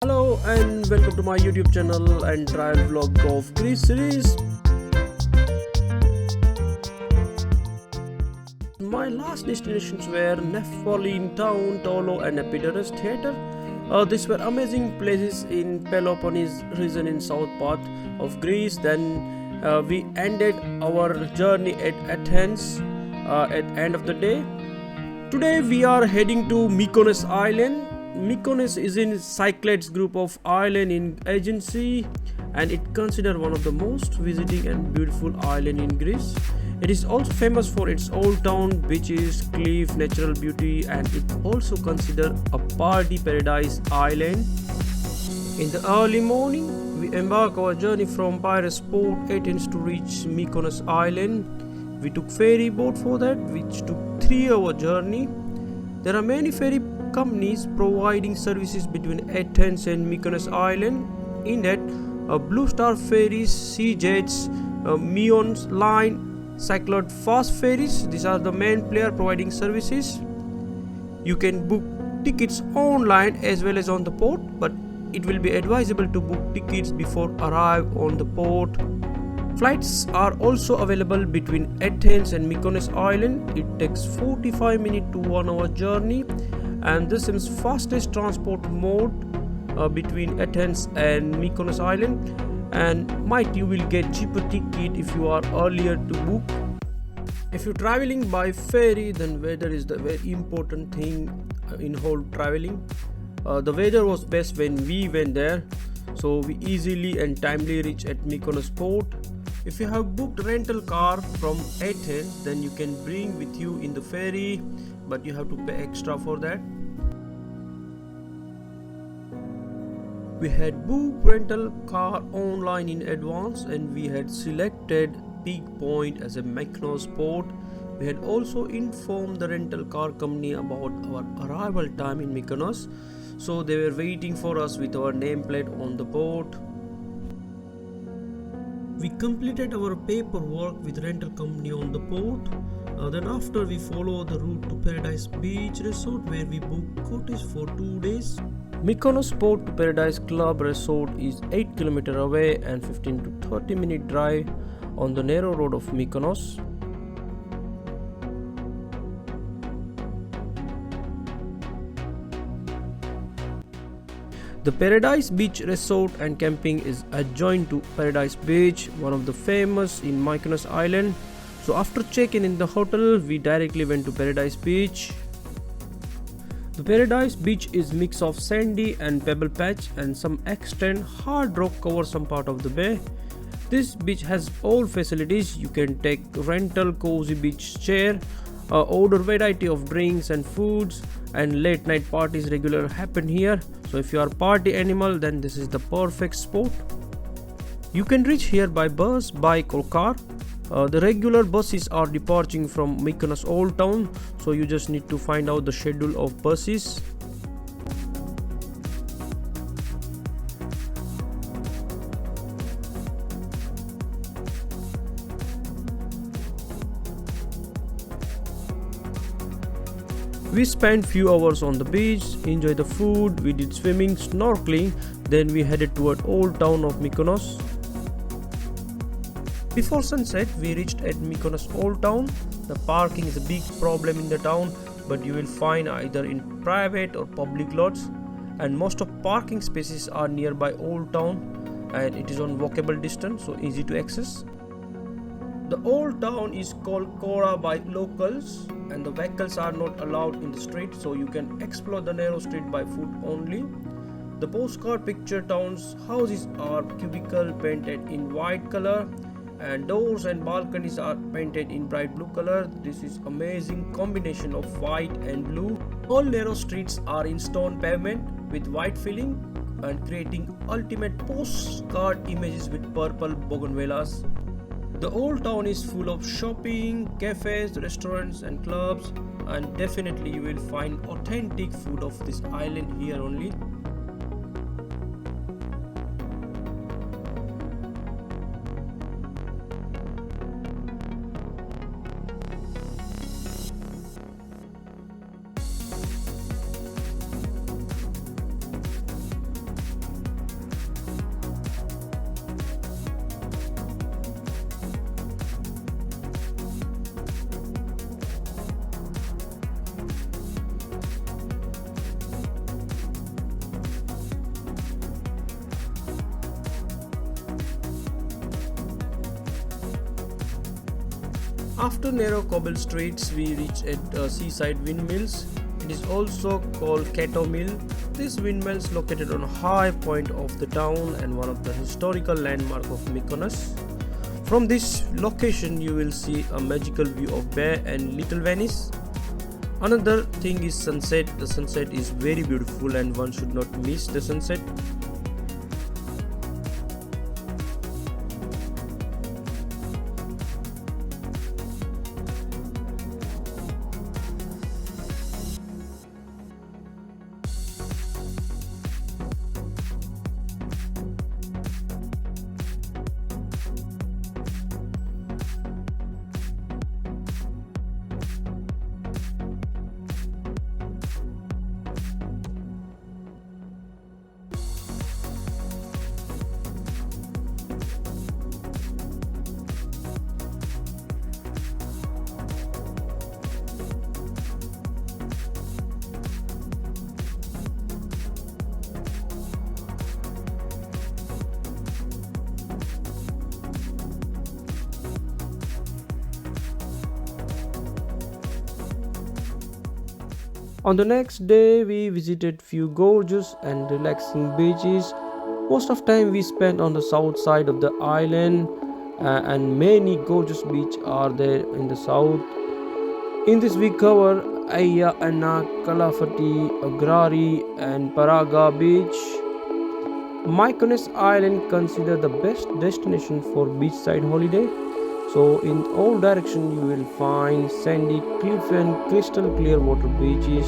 Hello and welcome to my YouTube channel and travel vlog of Greece series. My last destinations were Nephilim town, Tolo and Epidaurus theatre. These were amazing places in Peloponnese region in south part of Greece. Then we ended our journey at Athens at end of the day. Today we are heading to Mykonos island. Mykonos is in Cyclades group of island in Aegean Sea, and it considered one of the most visiting and beautiful island in Greece. It is also famous for its old town, beaches, cliff, natural beauty, and it also considered a party paradise island. In the early morning, we embark our journey from Piraeus port Athens to reach Mykonos island. We took ferry boat for that, which took 3 hour journey. There are many ferry companies providing services between Athens and Mykonos island. In that, Blue Star ferries, Sea Jets, Myons line, Cyclade fast ferries. These are the main player providing services. You can book tickets online as well as on the port, but it will be advisable to book tickets before arrive on the port. Flights are also available between Athens and Mykonos island. It takes 45 minutes to 1 hour journey, and this is fastest transport mode between Athens and Mykonos island, and you will get cheaper ticket if you are earlier to book. If you're traveling by ferry, then weather is the very important thing in whole traveling. The weather was best when we went there, so we easily and timely reach at Mykonos port. If you have booked rental car from Athens, then you can bring with you in the ferry, but you have to pay extra for that. We had booked rental car online in advance, and we had selected Peak Point as a Mykonos port. We had also informed the rental car company about our arrival time in Mykonos, so they were waiting for us with our nameplate on the port. We completed our paperwork with rental company on the port. Then after we follow the route to Paradise Beach Resort, where we booked cottage for 2 days. Mykonos Port to Paradise Club Resort is 8 km away and 15 to 30 minute drive on the narrow road of Mykonos. The Paradise Beach Resort and camping is adjoined to Paradise Beach, one of the famous in Mykonos island. So after checking in the hotel, we directly went to Paradise Beach. The Paradise Beach is mix of sandy and pebble patch, and some extent hard rock cover some part of the bay. This beach has all facilities. You can take rental cozy beach chair, order variety of drinks and foods, and late night parties regular happen here. So if you are party animal, then this is the perfect spot. You can reach here by bus, bike or car. The regular buses are departing from Mykonos Old Town, so you just need to find out the schedule of buses. We spent few hours on the beach, enjoyed the food, we did swimming, snorkeling, then we headed toward Old Town of Mykonos. Before sunset, we reached at Mykonos Old Town. The parking is a big problem in the town, but you will find either in private or public lots, and most of parking spaces are nearby Old Town, and it is on walkable distance, so easy to access. The Old Town is called Kora by locals, and the vehicles are not allowed in the street, so you can explore the narrow street by foot only. The postcard picture town's houses are cubicle painted in white color, and doors and balconies are painted in bright blue color. This is amazing combination of white and blue. All narrow streets are in stone pavement with white filling and creating ultimate postcard images with purple bougainvilleas. The old town is full of shopping, cafes, restaurants and clubs, and definitely you will find authentic food of this island here only. After narrow cobble streets, we reach at seaside windmills. It is also called Cato Mill. This windmill is located on a high point of the town and one of the historical landmark of Mykonos. From this location, you will see a magical view of Bay and Little Venice. Another thing is sunset. The sunset is very beautiful and one should not miss the sunset. On the next day, we visited few gorgeous and relaxing beaches. Most of time we spent on the south side of the island, and many gorgeous beaches are there in the south. In this we cover Aya Anna, Kalafati, Agrari and Paraga beach. Mykonos Island considered the best destination for beachside holiday. So in all direction you will find sandy cliff and crystal clear water beaches.